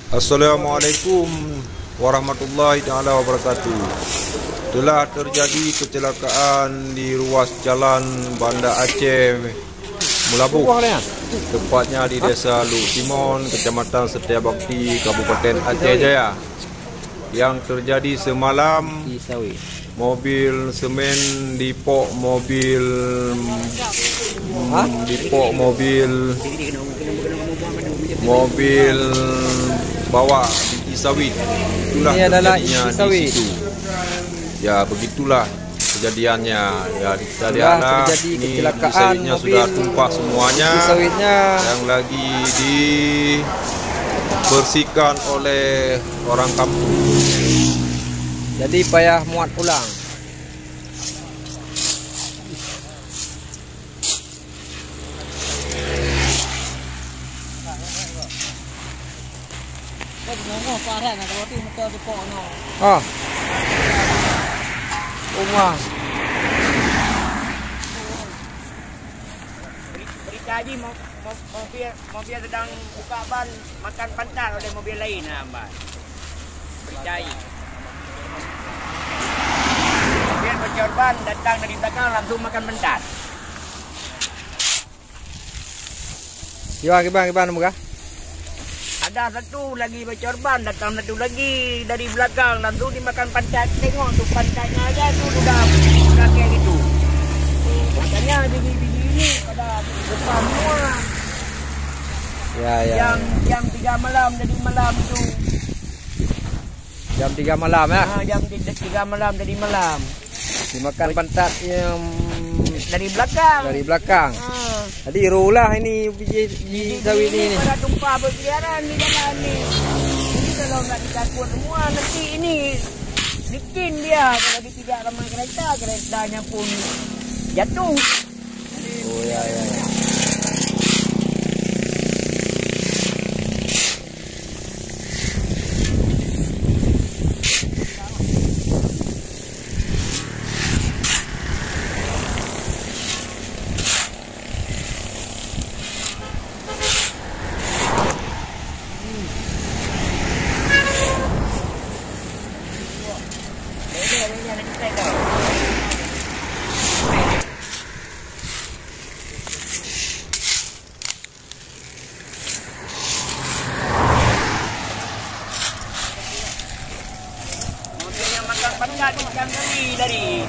Assalamualaikum warahmatullahi taala wabarakatuh. Telah terjadi kecelakaan di ruas jalan Banda Aceh Mulabu, tepatnya di Desa Luk Timon, Kecamatan Setia Bakti, Kabupaten Aceh Jaya. Yang terjadi semalam, mobil semen dipok mobil bawa biji sawit. Itulah terjadinya di situ. Ya, begitulah kejadiannya. Ya, kita lihatlah ini biji sawitnya sudah tumpah semuanya. Yang lagi dibersihkan oleh orang kampung. Jadi payah muat pulang. Oh. Rumah. Berita haji mobil sedang buka ban makan pantat oleh mobil lain, Mbak. Berita haji. Mobil bocor ban datang dari belakang langsung makan pantat. Gimana muka? Ada satu lagi bocor ban, datang satu lagi dari belakang langsung dimakan pantat. Tengok tu pantatnya aja tu sudah kayak gitu. Makanya biji-biji ini pada depan semua. Ya. Jam 3 malam dari malam tu. Jam 3 malam ya? Jam 3 malam dari malam. Dimakan pantat yang dari belakang. Jadi rulah ini biji sawit ini. Pada tumpah berkeliaran di jalan ni. Ini kalau nak dicakut semua nanti ini licin dia. Kalau tidak ramai keretanya pun jatuh. Oh ya. Mobil yang makan pantat ikan kari dari